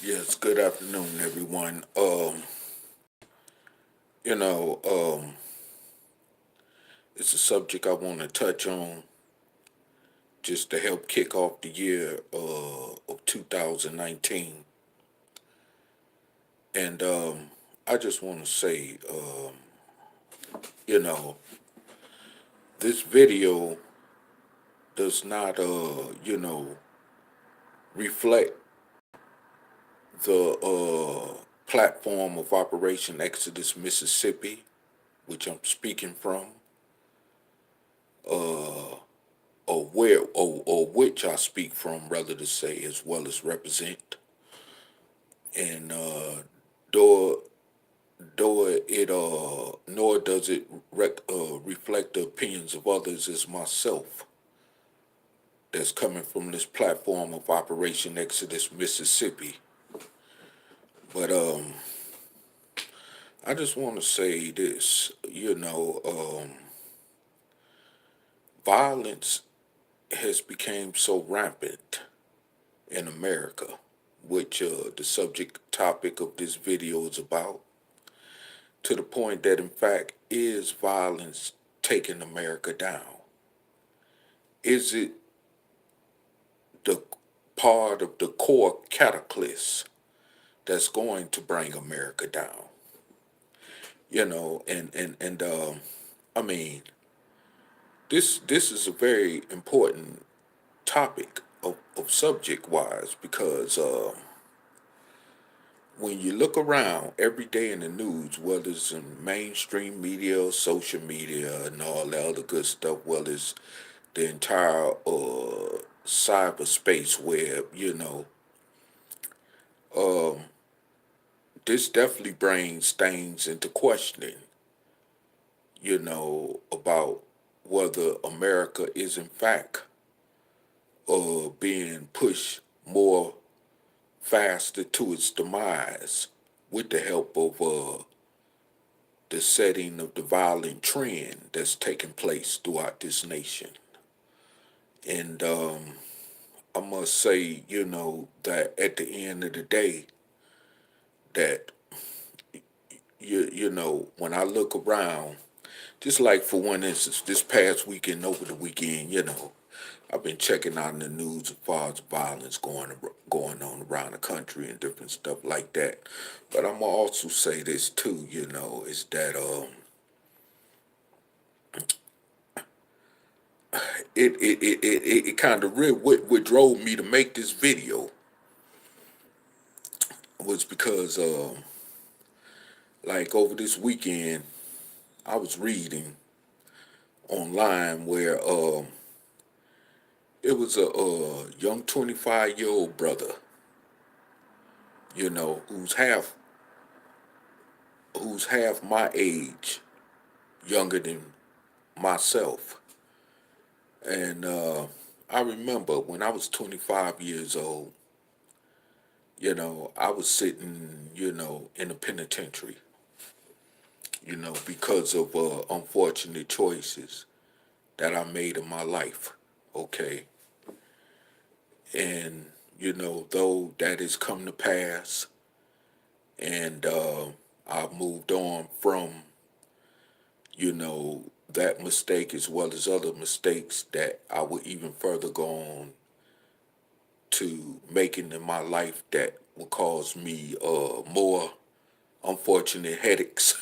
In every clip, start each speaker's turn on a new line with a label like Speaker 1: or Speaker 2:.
Speaker 1: Yes, good afternoon, everyone. You know, it's a subject I want to touch on just to help kick off the year of 2019. And I just want to say, you know, this video does not, reflect the platform of Operation Exodus, Mississippi, which I'm speaking from, uh, or which I speak from, rather to say, as well as represent, and nor nor does it reflect the opinions of others as myself that's coming from this platform of Operation Exodus, Mississippi. But I just want to say this, violence has become so rampant in America, which the subject topic of this video is about, to the point that in fact is violence taking America down? Is it the part of the core catalyst that's going to bring America down? I mean, this is a very important topic of subject wise, because when you look around every day in the news, whether it's in mainstream media or social media and all that other good stuff, whether it's the entire cyberspace web, um, this definitely brings things into questioning, about whether America is in fact being pushed more faster to its demise with the help of the setting of the violent trend that's taking place throughout this nation. And I must say, that at the end of the day, that when I look around, just like for one instance, this past weekend, over the weekend, I've been checking out in the news as far as violence going on around the country and different stuff like that. But I'm gonna also say this too, is that it kind of really what drove me to make this video was because like over this weekend I was reading online where it was a young 25-year-old brother, who's half my age, younger than myself. And I remember when I was 25 years old, I was sitting, in a penitentiary, because of unfortunate choices that I made in my life. Okay. And, though that has come to pass, and I've moved on from, that mistake, as well as other mistakes that I would even further go on to making in my life that will cause me more unfortunate headaches,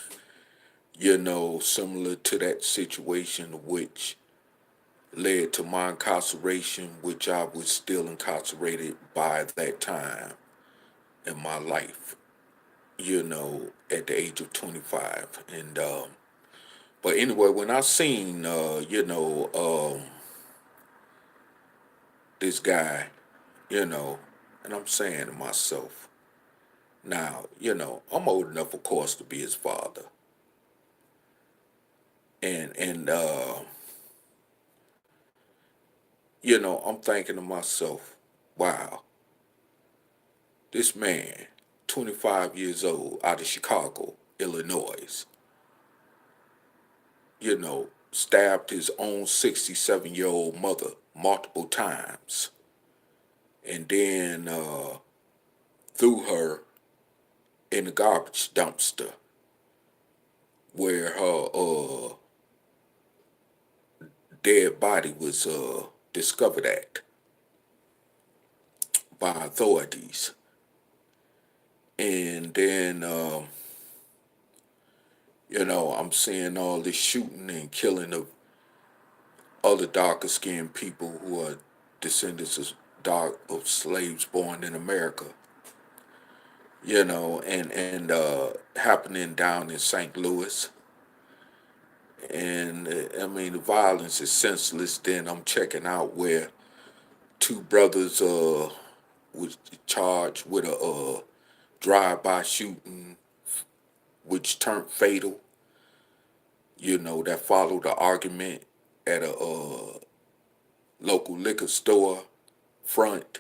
Speaker 1: similar to that situation which led to my incarceration, which I was still incarcerated by that time in my life, at the age of 25. And but anyway, when I seen this guy, you know, and I'm saying to myself, now, I'm old enough, of course, to be his father. And I'm thinking to myself, wow, this man, 25 years old, out of Chicago, Illinois, stabbed his own 67-year-old mother multiple times, and then threw her in the garbage dumpster where her dead body was discovered at by authorities. And then, I'm seeing all this shooting and killing of other darker skinned people who are descendants of slaves born in America. And happening down in St. Louis. And I mean, the violence is senseless. Then I'm checking out where two brothers was charged with a drive-by shooting, which turned fatal. That followed the argument at a local liquor store front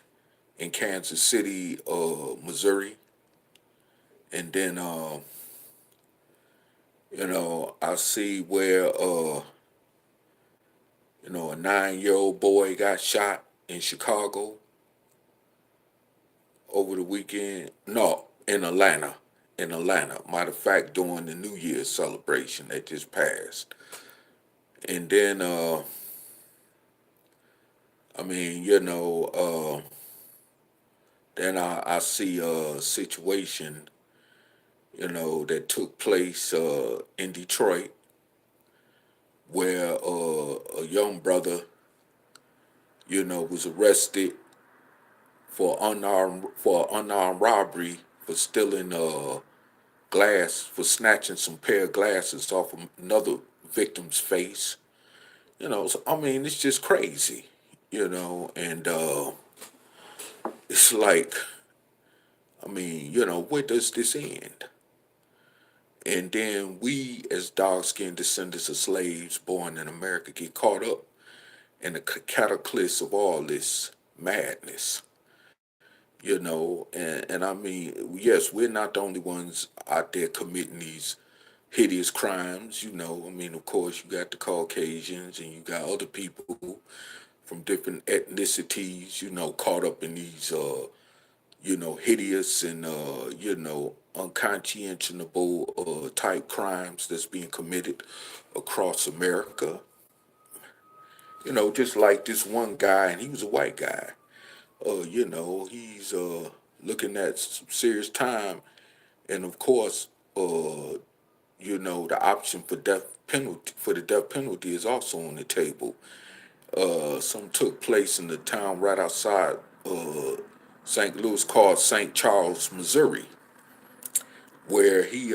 Speaker 1: in Kansas City, Missouri. And then, I see where, a 9-year-old boy got shot in Chicago over the weekend. No, in Atlanta. In Atlanta. Matter of fact, during the New Year's celebration that just passed. And then, I mean, then I see a situation, that took place in Detroit where a young brother, was arrested for unarmed robbery for stealing glass, for snatching some pair of glasses off of another victim's face. So, I mean, it's just crazy, and it's like, I mean, where does this end? And then we, as dark-skinned descendants of slaves born in America, get caught up in the cataclysm of all this madness, and I mean, yes, we're not the only ones out there committing these hideous crimes, I mean, of course, you got the Caucasians and you got other people from different ethnicities, caught up in these, hideous and, unconscionable type crimes that's being committed across America. Just like this one guy, and he was a white guy. He's looking at some serious time, and of course, the option for the death penalty is also on the table. Some took place in the town right outside St. Louis called St. Charles, Missouri, where he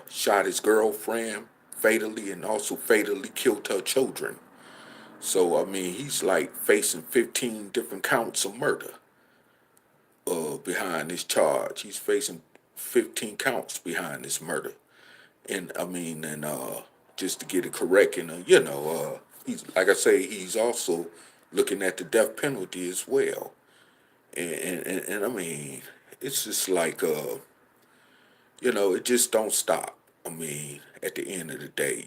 Speaker 1: shot his girlfriend fatally and also fatally killed her children. So I mean, he's like facing 15 different counts of murder behind this charge. He's facing 15 counts behind this murder. And I mean, and just to get it correct, and he's, like I say, he's also looking at the death penalty as well. And I mean, it's just like it just don't stop. I mean, at the end of the day,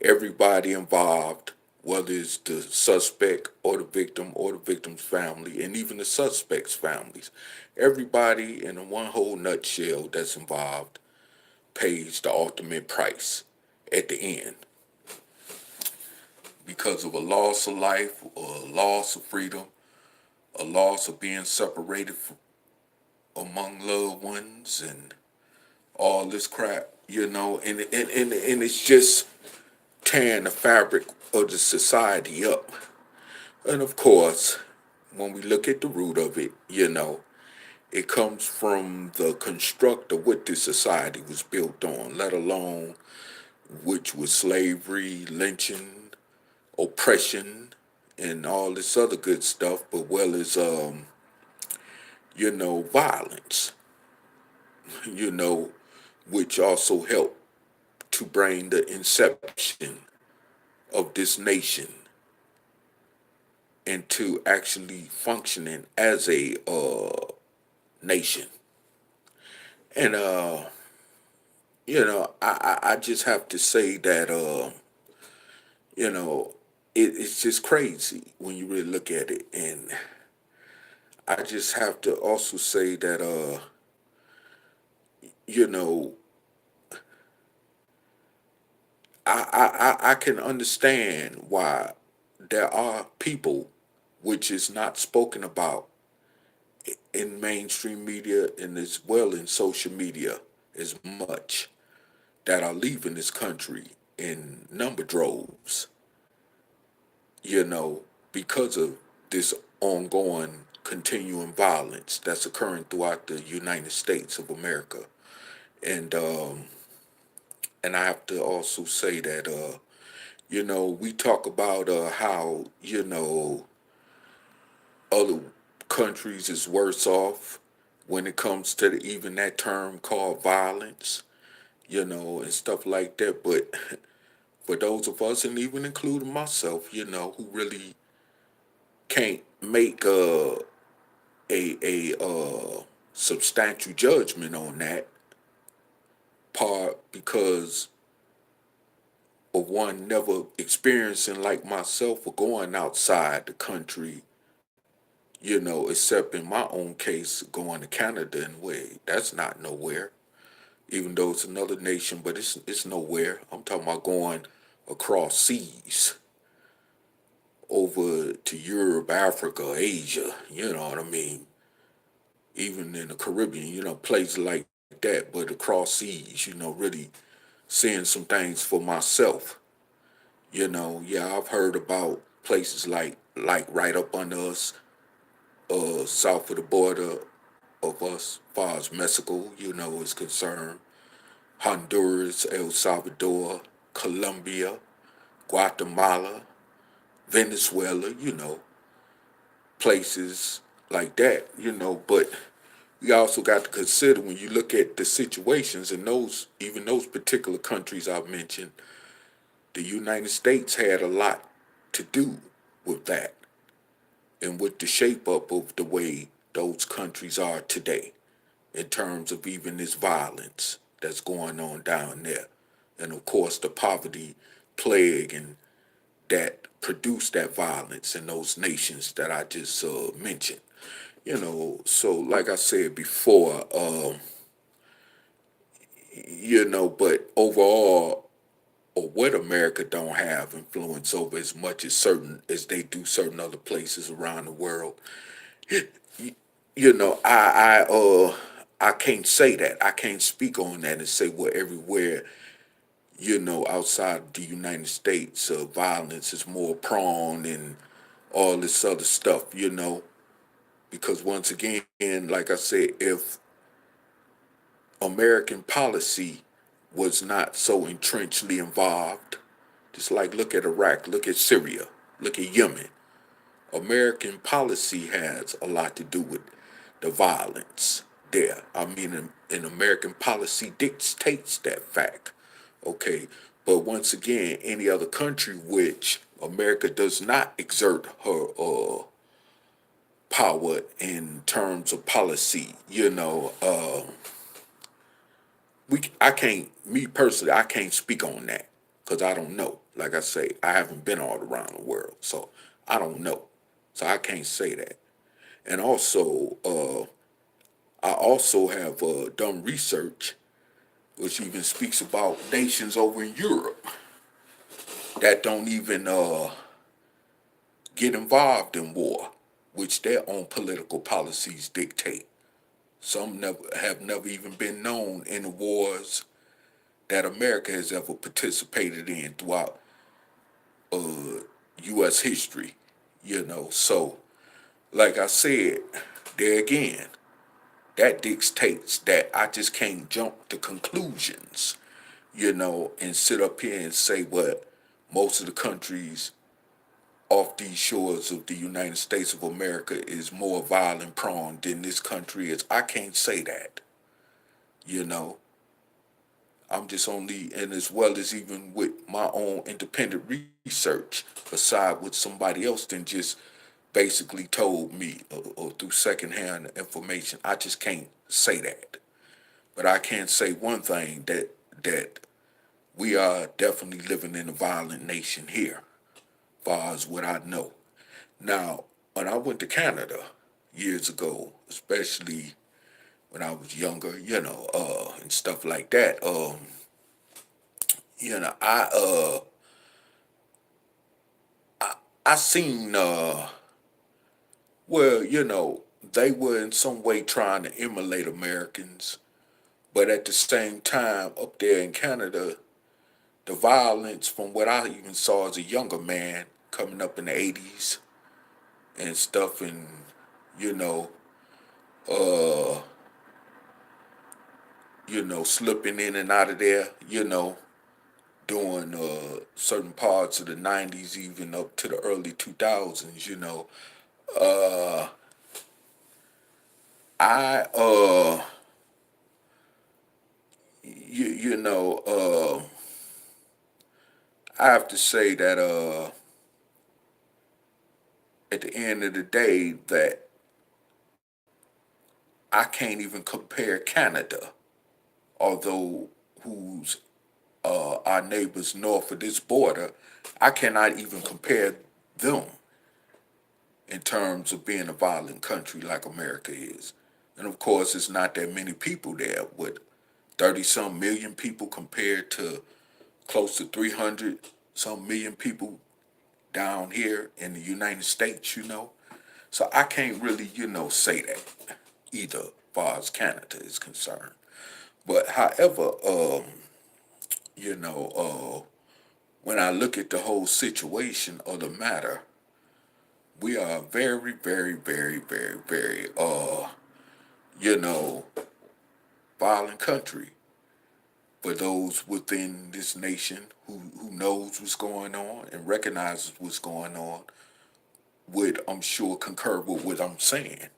Speaker 1: everybody involved, whether it's the suspect or the victim or the victim's family, and even the suspect's families, everybody in a one whole nutshell that's involved pays the ultimate price at the end because of a loss of life or a loss of freedom, a loss of being separated from, among loved ones, and all this crap, and it's just tearing the fabric of the society up. And of course, when we look at the root of it, it comes from the construct of what this society was built on, let alone which was slavery, lynching, oppression, and all this other good stuff, but well as violence, you know, which also helped to bring the inception of this nation into actually functioning as a nation. And I just have to say that you know, it's just crazy when you really look at it. And I just have to also say that you know, I can understand why there are people which is not spoken about in mainstream media and as well in social media as much that are leaving this country in number droves, you know, because of this ongoing continuing violence that's occurring throughout the United States of America. And and I have to also say that we talk about how, other countries is worse off when it comes to even that term called violence, and stuff like that. But for those of us, and even including myself, who really can't make a substantial judgment on that part because of one never experiencing like myself or going outside the country, except in my own case, going to Canada and way. That's not nowhere, even though it's another nation, but it's nowhere. I'm talking about going across seas over to Europe, Africa, Asia, you know what I mean? Even in the Caribbean, places like that, but across seas, really seeing some things for myself. Yeah, I've heard about places like right up under us, south of the border of us, far as Mexico, is concerned. Honduras, El Salvador, Colombia, Guatemala, Venezuela, places like that, but you also got to consider when you look at the situations in those, even those particular countries I've mentioned, the United States had a lot to do with that and with the shape up of the way those countries are today in terms of even this violence that's going on down there. And of course, the poverty plague and that produced that violence in those nations that I just mentioned. So like I said before, but overall, or what America don't have influence over as much as certain as they do certain other places around the world. I can't say that. I can't speak on that and say well everywhere, outside the United States, violence is more prone and all this other stuff, because once again, like I said, if American policy was not so entrenchedly involved, just like look at Iraq, look at Syria, look at Yemen. American policy has a lot to do with the violence there. I mean, and American policy dictates that fact. Okay, but once again, any other country which America does not exert her power in terms of policy, I can't, me personally, I can't speak on that because I don't know. Like I say, I haven't been all around the world, so I don't know. So I can't say that. And also, I also have done research which even speaks about nations over in Europe that don't even get involved in war, which their own political policies dictate. Some have never even been known in the wars that America has ever participated in throughout U.S. history. So like I said, there again, that dictates that I just can't jump to conclusions, and sit up here and say what most of the countries off these shores of the United States of America is more violent prone than this country is. I can't say that, you know. I'm just only, and as well as even with my own independent research, aside with somebody else than just basically told me or through secondhand information, I just can't say that. But I can say one thing that we are definitely living in a violent nation here, far as what I know. Now, when I went to Canada, years ago, especially when I was younger, and stuff like that. You know, I seen well, they were in some way trying to emulate Americans, but at the same time, up there in Canada, the violence, from what I even saw as a younger man coming up in the '80s and stuff, and you know, uh, slipping in and out of there, during certain parts of the '90s, even up to the early 2000s. Uh, I you, you know, I have to say that at the end of the day, that I can't even compare Canada, although who's our neighbors north of this border, I cannot even compare them in terms of being a violent country like America is. And of course, it's not that many people there, with 30 some million people compared to close to 300 some million people down here in the United States. So I can't really, say that either, as far as Canada is concerned. But however, you know, when I look at the whole situation of the matter, we are a very, very, very, very, very, you know, violent country for those within this nation who knows what's going on and recognizes what's going on would, I'm sure, concur with what I'm saying,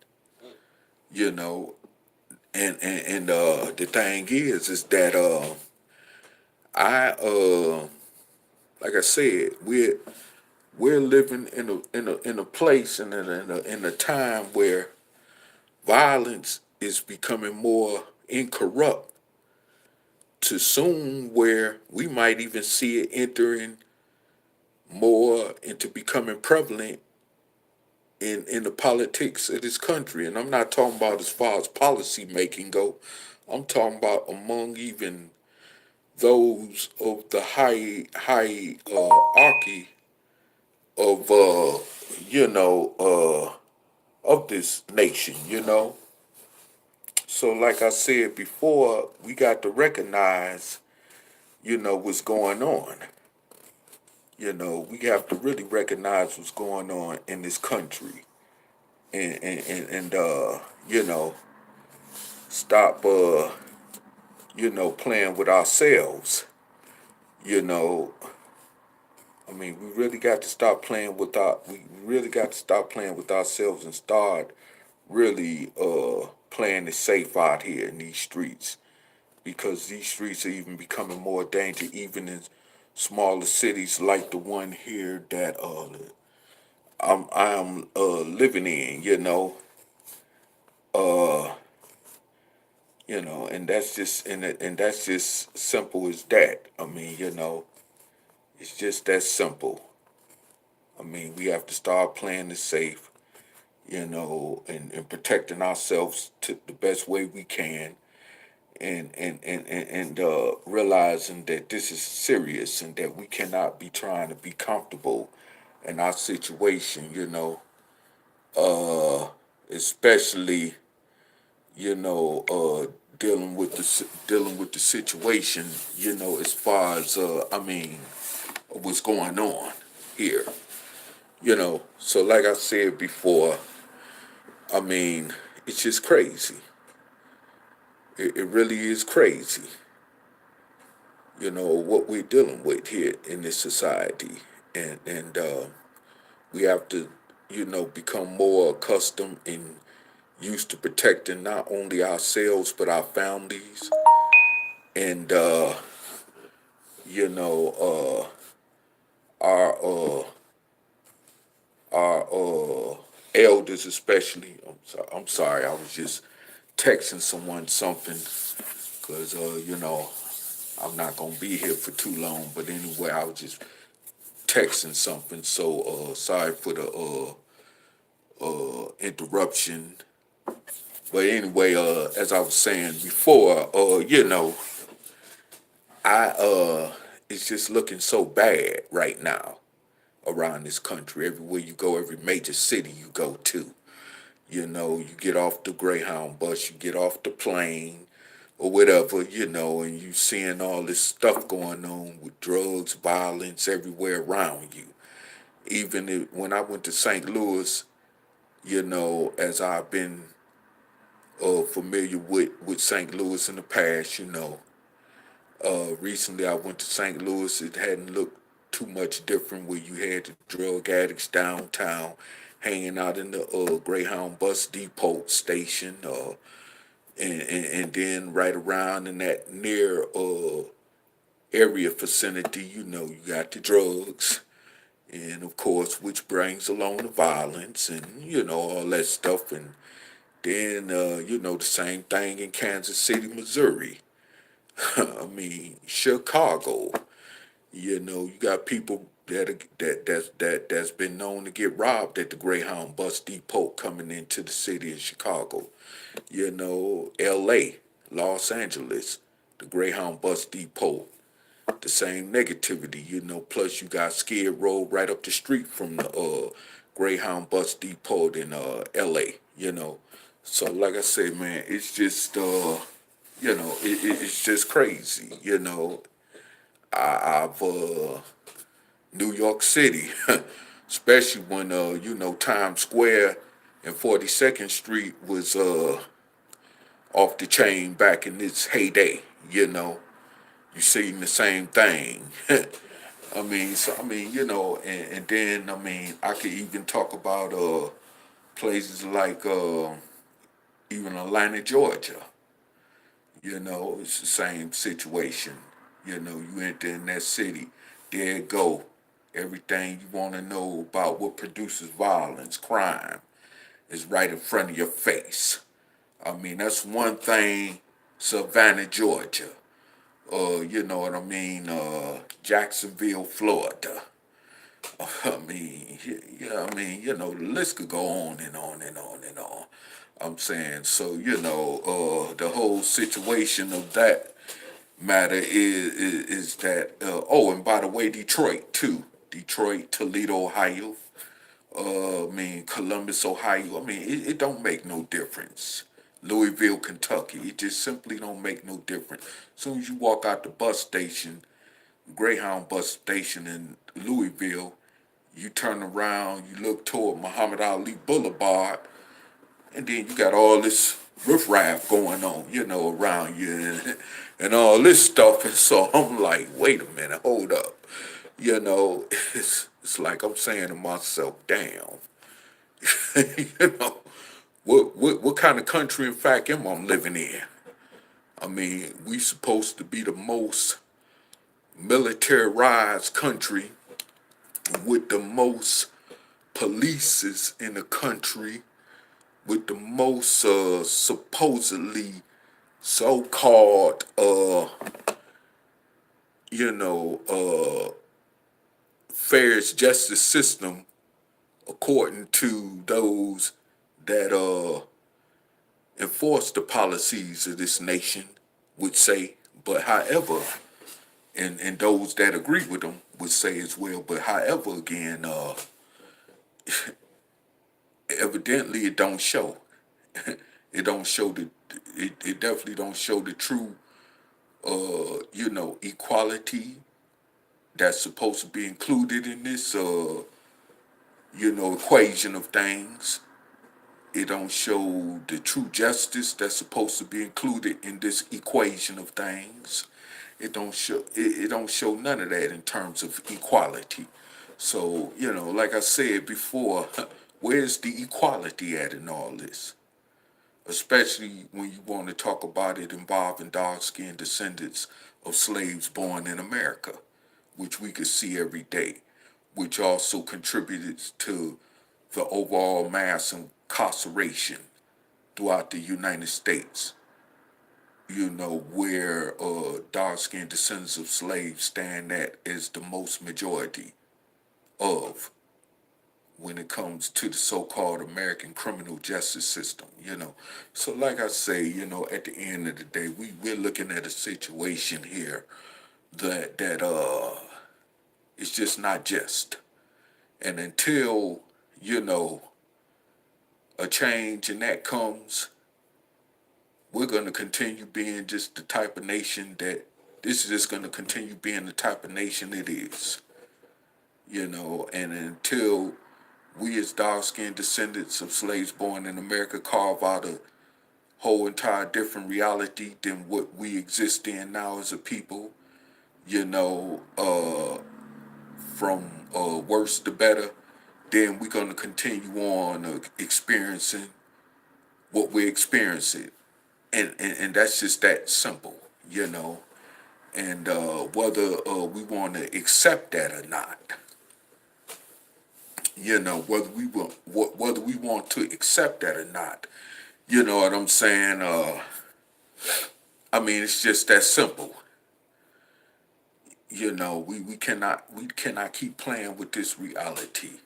Speaker 1: you know. And the thing is that I like I said, we're living in a place and in a time where violence is becoming more incorrupt to soon where we might even see it entering more into becoming prevalent in the politics of this country. And I'm not talking about as far as policy making go. I'm talking about among even those of the high hierarchy of of this nation. So like I said before, we got to recognize, what's going on. We have to really recognize what's going on in this country, and stop playing with ourselves. You know, I mean, we really got to stop playing with we really got to stop playing with ourselves and start really playing it safe out here in these streets, because these streets are even becoming more dangerous even in smaller cities like the one here that I'm living in, uh and that's just and that's just simple as that. I mean, it's just that simple. I mean, we have to start playing it safe, and protecting ourselves to the best way we can, and realizing that this is serious and that we cannot be trying to be comfortable in our situation, especially, dealing with the situation, as far as I mean, what's going on here. So like I said before, I mean, it's just crazy. It really is crazy, what we're dealing with here in this society. And we have to, become more accustomed and used to protecting not only ourselves but our families, and you know our elders especially. I'm sorry, I was just texting someone something, because I'm not gonna be here for too long. But anyway, I was just texting something. So sorry for the interruption. But anyway, as I was saying before, it's just looking so bad right now around this country. Everywhere you go, every major city you go to, you get off the Greyhound bus, you get off the plane or whatever, and you seeing all this stuff going on with drugs, violence everywhere around you. Even when I went to St. Louis, as I've been familiar with St. Louis in the past, recently I went to St. Louis. It hadn't looked too much different where you had the drug addicts downtown hanging out in the Greyhound bus depot station, and then right around in that near area vicinity, you got the drugs, and of course, which brings along the violence and all that stuff. And then the same thing in Kansas City, Missouri. I mean, Chicago. You got people that's been known to get robbed at the Greyhound bus depot coming into the city of Chicago. L.A., Los Angeles, the Greyhound bus depot, the same negativity. Plus you got Skid Row right up the street from the Greyhound bus depot in L.A. So like I say, man, it's just it's just crazy. I've New York City, especially when Times Square and 42nd Street was off the chain back in its heyday. You seen the same thing. And then I could even talk about places like even Atlanta, Georgia. It's the same situation. You enter in that city, there it go. Everything you want to know about what produces violence, crime, is right in front of your face. That's one thing, Savannah, Georgia. You know what I mean? Jacksonville, Florida. The list could go on and on and on and on. I'm saying, so, the whole situation of that matter is that, and by the way, Detroit, too. Detroit, Toledo, Ohio, Columbus, Ohio. It don't make no difference. Louisville, Kentucky. It just simply don't make no difference. As soon as you walk out the bus station, Greyhound bus station in Louisville, you turn around, you look toward Muhammad Ali Boulevard, and then you got all this riffraff going on, around you and all this stuff. And so I'm like, wait a minute, hold up. It's like I'm saying to myself, damn, you know, what kind of country, in fact, am I living in? We supposed to be the most militarized country with the most polices in the country, with the most supposedly so-called, fairest justice system, according to those that enforce the policies of this nation, would say. But however, and those that agree with them would say as well. But however, again, evidently it don't show. It don't show it definitely don't show the true equality that's supposed to be included in this equation of things. It don't show the true justice that's supposed to be included in this equation of things. It don't show none of that in terms of equality. So, like I said before, where's the equality at in all this? Especially when you want to talk about it involving dark-skinned descendants of slaves born in America, which we could see every day, which also contributed to the overall mass incarceration throughout the United States. Where dark-skinned descendants of slaves stand at is the most majority of when it comes to the so-called American criminal justice system, So like I say, at the end of the day, we're looking at a situation here that it's just not just. And until, you know, a change in that comes, we're gonna continue being just the type of nation that this is just gonna continue being the type of nation it is. And until we as dark-skinned descendants of slaves born in America carve out a whole entire different reality than what we exist in now as a people, you know, uh, from worse to better, then we're going to continue on experiencing what we're experiencing. And that's just that simple, you know. And whether we want to accept that or not, whether we want to accept that or not, you know what I'm saying? I mean, it's just that simple. We cannot keep playing with this reality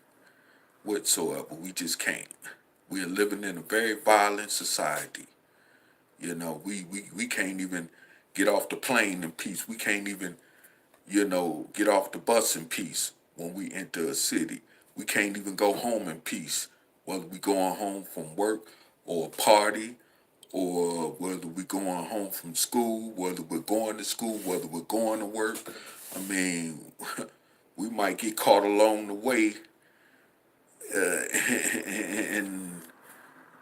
Speaker 1: whatsoever. We just can't. We're living in a very violent society. We can't even get off the plane in peace. We can't even, get off the bus in peace when we enter a city. We can't even go home in peace, whether we going home from work or a party, or whether we're going home from school, whether we're going to school, whether we're going to work. I mean, we might get caught along the way, and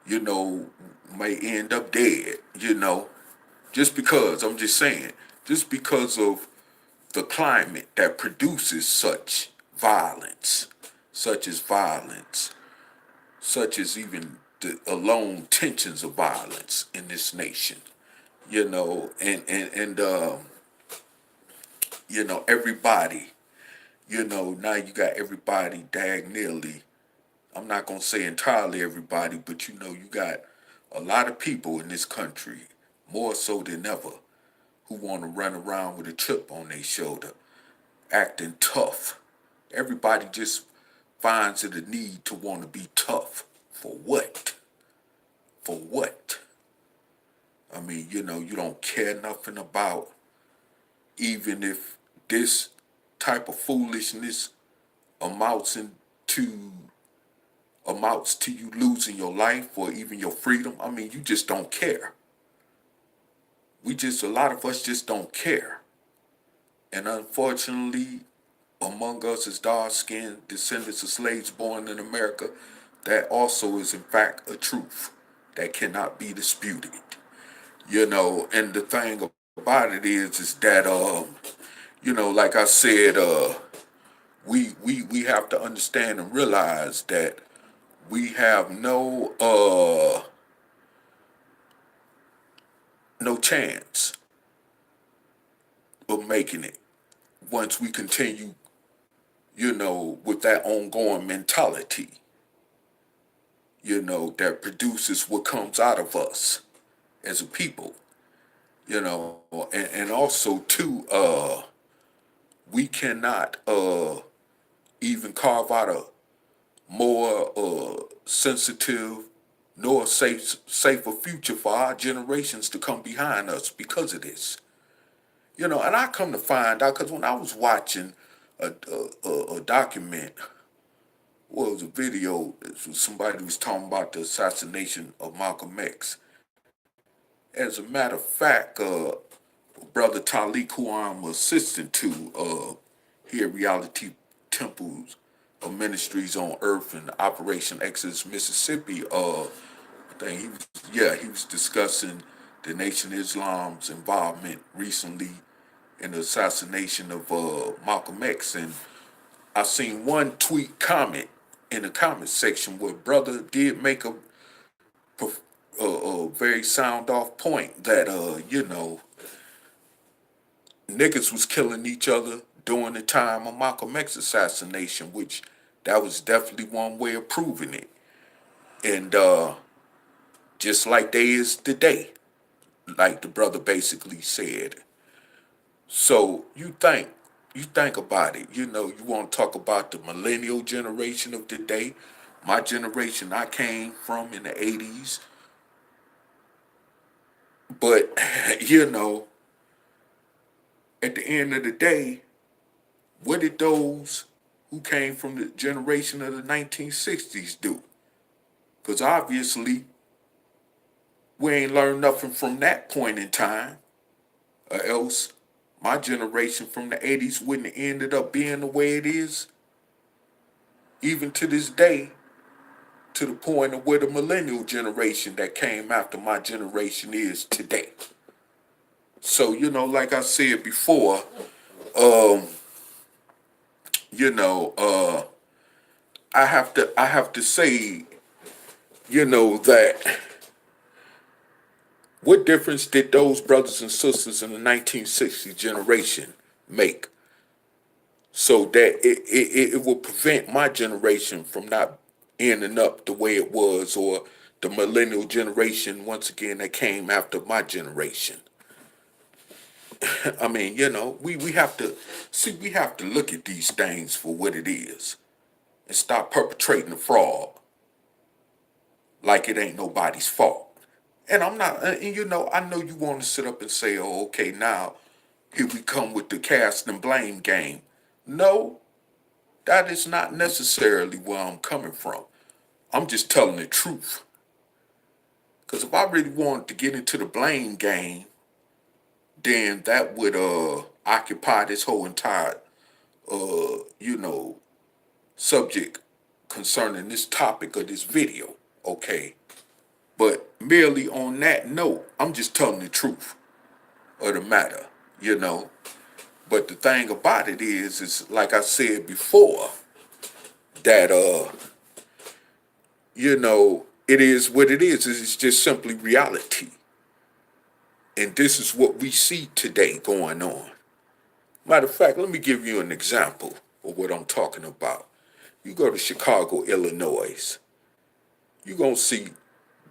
Speaker 1: you know, may end up dead. Just because I'm just saying, just because of the climate that produces violence, such as even the alone tensions of violence in this nation. And everybody. Now you got everybody dag nearly. I'm not gonna say entirely everybody, but you got a lot of people in this country, more so than ever, who want to run around with a chip on their shoulder, acting tough. Everybody just finds it a need to want to be tough. For what? For what? I mean, you don't care nothing about, even if this type of foolishness amounts into amounts to you losing your life or even your freedom. I mean, you just don't care. A lot of us just don't care. And unfortunately, among us as dark-skinned descendants of slaves born in America, that also is in fact a truth that cannot be disputed. And the thing about it is that, like I said, we have to understand and realize that we have no chance of making it once we continue, with that ongoing mentality, that produces what comes out of us as a people, and also too, we cannot even carve out a more sensitive nor safer future for our generations to come behind us because of this. And I come to find out because when I was watching a document, well, it was a video, somebody was talking about the assassination of Malcolm X. As a matter of fact, Brother Talik, who I'm assistant to here at Reality Temples of Ministries on Earth and Operation Exodus, Mississippi, I think he was discussing the Nation of Islam's involvement recently in the assassination of Malcolm X. And I seen one tweet comment in the comment section where brother did make a very sound off point that niggas was killing each other during the time of Malcolm X assassination, which that was definitely one way of proving it. And just like they is today, like the brother basically said. So you think, you think about it, you want to talk about the millennial generation of today, my generation I came from in the 80s, but, you know, at the end of the day, what did those who came from the generation of the 1960s do? Because obviously, we ain't learned nothing from that point in time, or else my generation from the 80s wouldn't have ended up being the way it is, even to this day, to the point of where the millennial generation that came after my generation is today. So, like I said before, um, you know, uh, I have to say, that what difference did those brothers and sisters in the 1960 generation make so that it will prevent my generation from not ending up the way it was, or the millennial generation, once again, that came after my generation? I mean, we have to see, we have to look at these things for what it is and stop perpetrating the fraud like it ain't nobody's fault. And I'm not, and I know you want to sit up and say, oh, okay, now here we come with the cast and blame game. No, that is not necessarily where I'm coming from. I'm just telling the truth. Because if I really wanted to get into the blame game, then that would occupy this whole entire subject concerning this topic of this video. Okay. But merely on that note, I'm just telling the truth of the matter, you know. But the thing about it is like I said before, that it is what it is. It's just simply reality. And this is what we see today going on. Matter of fact, let me give you an example of what I'm talking about. You go to Chicago, Illinois, you're going to see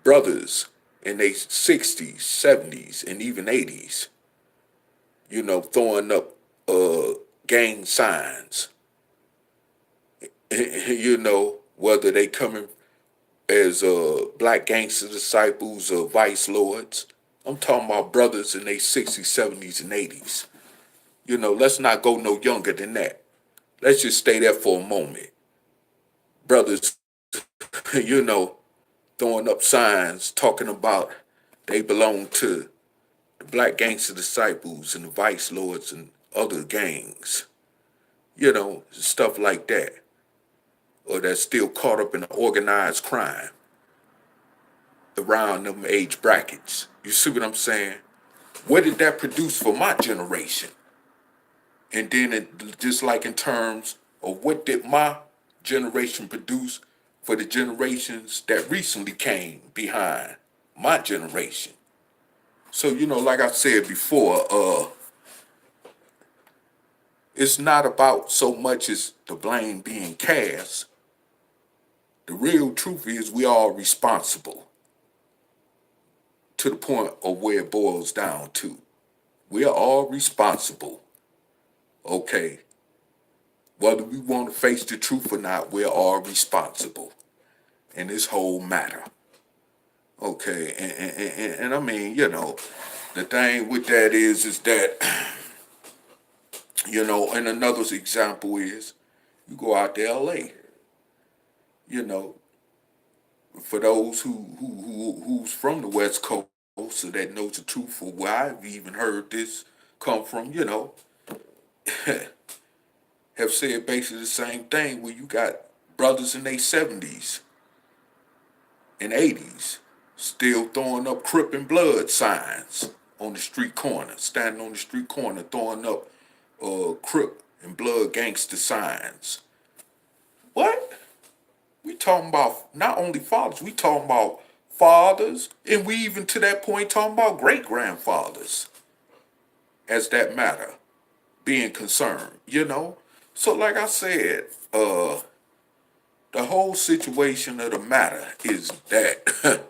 Speaker 1: brothers in their 60s, 70s, and even 80s, throwing up gang signs, whether they coming as black gangster disciples or vice lords. I'm talking about brothers in their 60s, 70s, and 80s. Let's not go no younger than that. Let's just stay there for a moment. Brothers, you know, throwing up signs talking about they belong to the black gangster disciples and the vice lords and other gangs, stuff like that. Or that's still caught up in organized crime around them age brackets. You see what I'm saying? What did that produce for my generation? And then just like in terms of what did my generation produce for the generations that recently came behind my generation. So, like I said before, it's not about so much as the blame being cast. The real truth is we are responsible to the point of where it boils down to. We are all responsible, okay? Whether we want to face the truth or not, we're all responsible in this whole matter, okay? And I mean, the thing with that is that, and another example is you go out to LA, you know, for those who's from the West Coast, so that knows the truth for why I've even heard this come from, have said basically the same thing, where you got brothers in their 70s and 80s still throwing up Crip and Blood signs on the street corner, standing on the street corner throwing up Crip and Blood gangster signs. What? We talking about not only fathers, we talking about fathers, and we even to that point talking about great grandfathers, as that matter being concerned. So like I said, the whole situation of the matter is that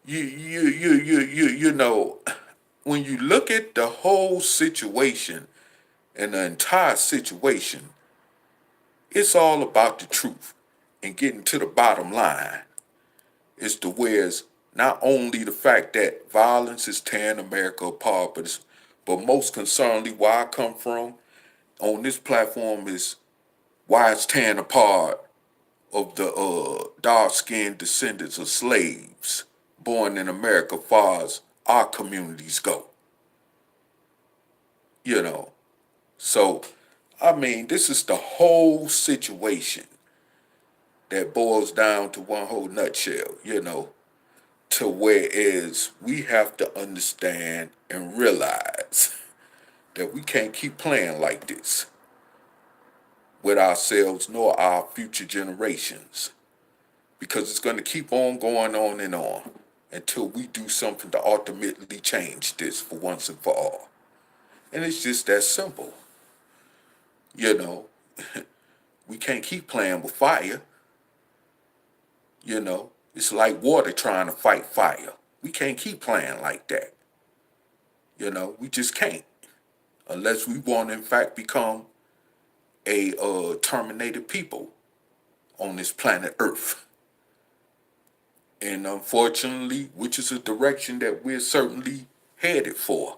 Speaker 1: you know, when you look at the whole situation And the entire situation, it's all about the truth and getting to the bottom line as to where's not only the fact that violence is tearing America apart, but most concerningly, where I come from on this platform is why it's tearing apart of the dark-skinned descendants of slaves born in America, far as our communities go. You know, so I mean, this is the whole situation that boils down to one whole nutshell. To whereas we have to understand and realize that we can't keep playing like this with ourselves nor our future generations, because it's going to keep on going on and on until we do something to ultimately change this for once and for all. And it's just that simple. You know, we can't keep playing with fire. It's like water trying to fight fire. We can't keep playing like that. We just can't, unless we want to in fact become a terminated people on this planet Earth. And unfortunately, which is a direction that we're certainly headed for,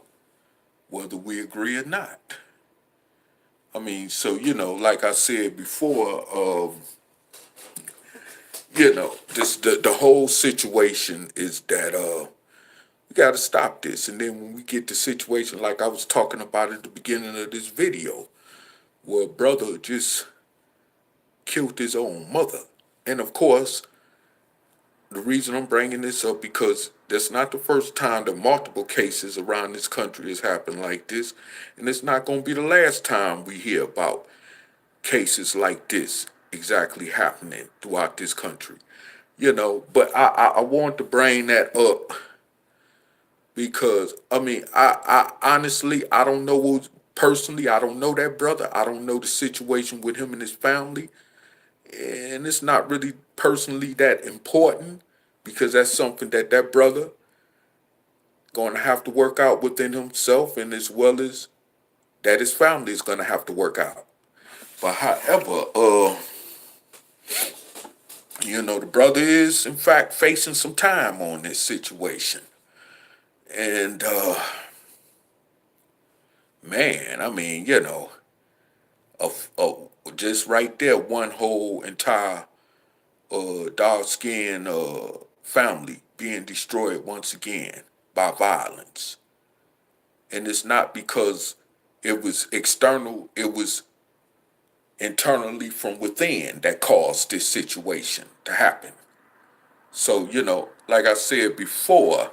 Speaker 1: whether we agree or not. I mean, so, like I said before, this the whole situation is that we got to stop this. And then when we get the situation like I was talking about at the beginning of this video, where a brother just killed his own mother. And of course, the reason I'm bringing this up, because that's not the first time that multiple cases around this country has happened like this. And it's not going to be the last time we hear about cases like this exactly happening throughout this country. But I want to bring that up because, I mean, I honestly, I don't know personally, I don't know that brother. I don't know the situation with him and his family. And it's not really personally that important, because that's something that brother going to have to work out within himself, and as well as that his family is going to have to work out. But however, the brother is in fact facing some time on this situation. And man, I mean, just right there, one whole entire dark skinned family being destroyed once again by violence. And it's not because it was external, it was internally from within that caused this situation to happen. So, like I said before,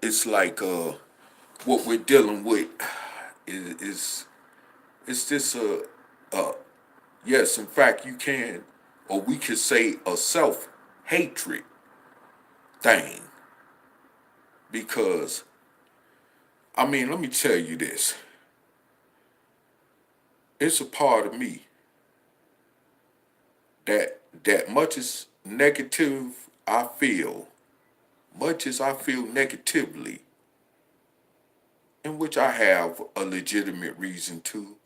Speaker 1: it's like what we're dealing with is it's just yes, in fact, you can, or we could say a self-hatred thing. Because, I mean, let me tell you this. It's a part of me that much as negative I feel, much as I feel negatively, in which I have a legitimate reason to,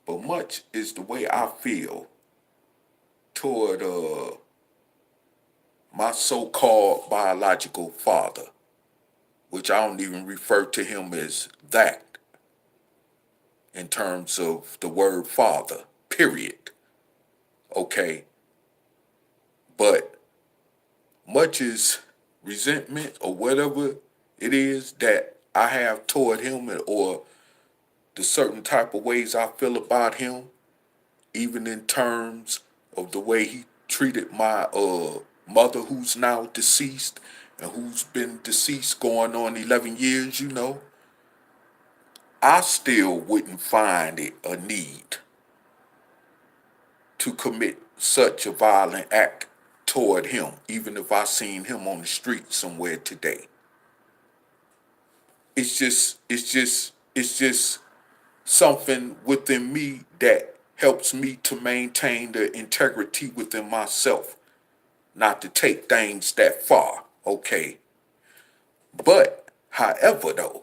Speaker 1: but much is the way I feel toward my so-called biological father, which I don't even refer to him as that in terms of the word father, period. Okay? But much as resentment or whatever it is that I have toward him, or the certain type of ways I feel about him, even in terms of the way he treated my mother, who's now deceased and who's been deceased going on 11 years, I still wouldn't find it a need to commit such a violent act toward him, even if I seen him on the street somewhere today. It's just something within me that helps me to maintain the integrity within myself, not to take things that far, okay? But, however, though,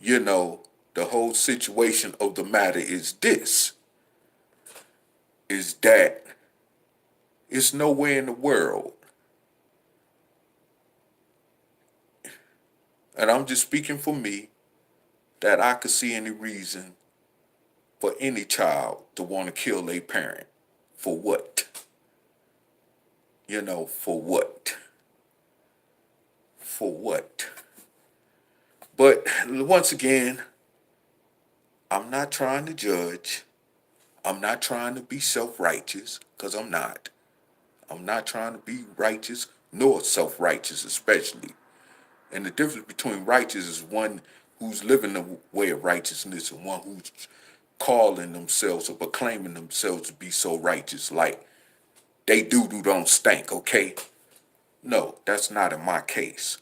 Speaker 1: you know, the whole situation of the matter is this, is that it's nowhere in the world, and I'm just speaking for me, that I could see any reason for any child to want to kill a parent. For what? You know, for what? For what? But once again, I'm not trying to judge. I'm not trying to be self-righteous, because I'm not. I'm not trying to be righteous nor self-righteous, especially. And the difference between righteous is one who's living the way of righteousness and one who's calling themselves or proclaiming themselves to be so righteous, like they do don't stink, okay? No, that's not in my case.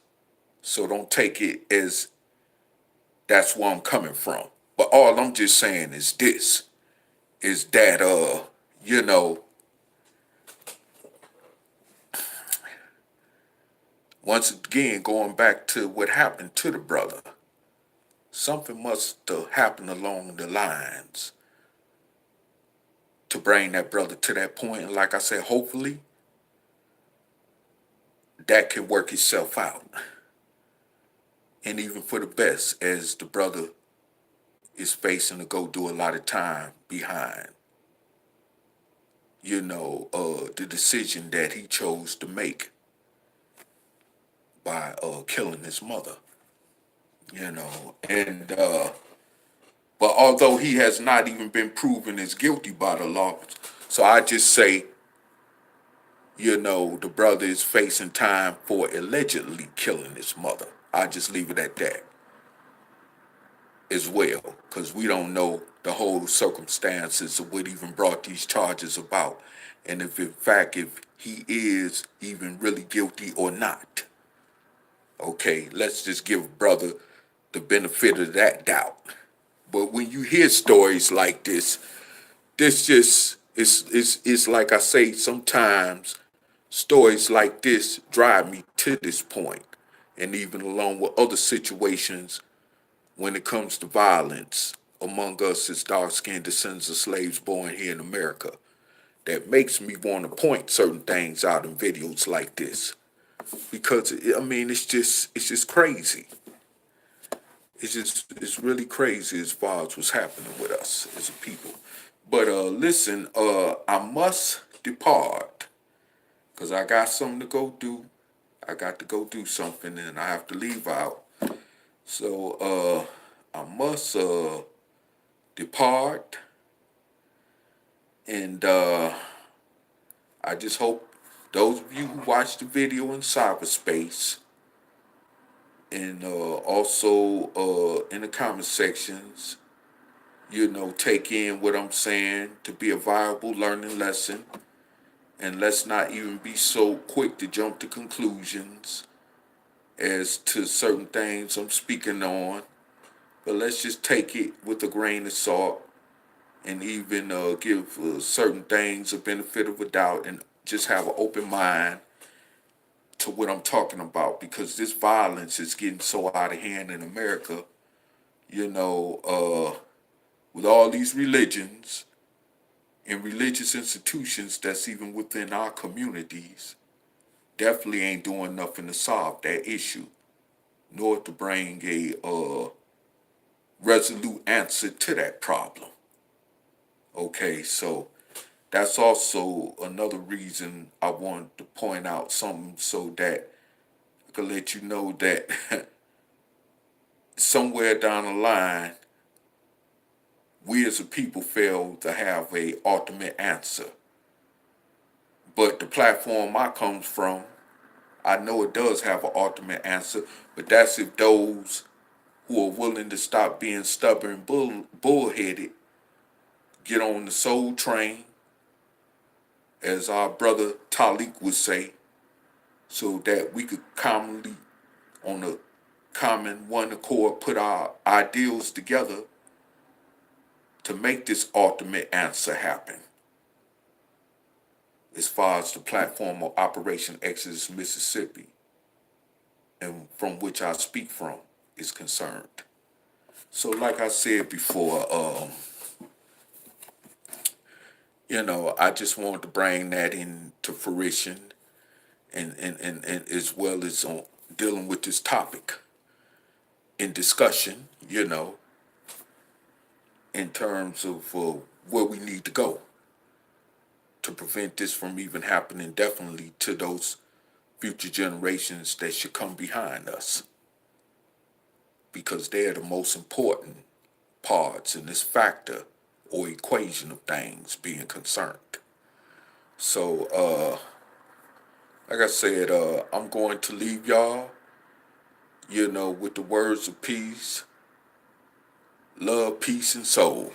Speaker 1: So don't take it as that's where I'm coming from. But all I'm just saying is this, is that you know, once again going back to what happened to the brother, something must have happened along the lines to bring that brother to that point. And like I said, hopefully that can work itself out. And even for the best, as the brother is facing to go do a lot of time behind, you know, the decision that he chose to make by killing his mother, you know. And but although he has not even been proven as guilty by the law, so I just say, you know, the brother is facing time for allegedly killing his mother. I just leave it at that as well, because we don't know the whole circumstances of what even brought these charges about, and if in fact if he is even really guilty or not. Okay, let's just give brother the benefit of that doubt. But when you hear stories like this just it's like I say, sometimes stories like this drive me to this point, and even along with other situations when it comes to violence among us as dark-skinned descendants of slaves born here in America, that makes me want to point certain things out in videos like this, because I mean it's just crazy. It's really crazy as far as what's happening with us as a people. But listen, I must depart because I got something to go do. I got to go do something and I have to leave out. So I must depart, and I just hope those of you who watch the video in cyberspace, and also in the comment sections, you know, take in what I'm saying to be a viable learning lesson. And let's not even be so quick to jump to conclusions as to certain things I'm speaking on. But let's just take it with a grain of salt, and even give certain things a benefit of a doubt, and just have an open mind to what I'm talking about, because this violence is getting so out of hand in America, you know, with all these religions and religious institutions that's even within our communities, definitely ain't doing nothing to solve that issue, nor to bring a resolute answer to that problem. Okay, so that's also another reason I wanted to point out something, so that I could let you know that somewhere down the line, we as a people fail to have a ultimate answer. But the platform I come from, I know it does have an ultimate answer, but that's if those who are willing to stop being stubborn, bullheaded, get on the soul train, as our brother Talik would say, so that we could commonly, on a common one accord, put our ideals together to make this ultimate answer happen, as far as the platform of Operation Exodus Mississippi, and from which I speak from, is concerned. So, like I said before, I just wanted to bring that into fruition, and as well as on dealing with this topic in discussion, in terms of where we need to go to prevent this from even happening, definitely to those future generations that should come behind us, because they're the most important parts in this factor or equation of things being concerned. So, like I said, I'm going to leave y'all, with the words of peace, love, peace, and soul.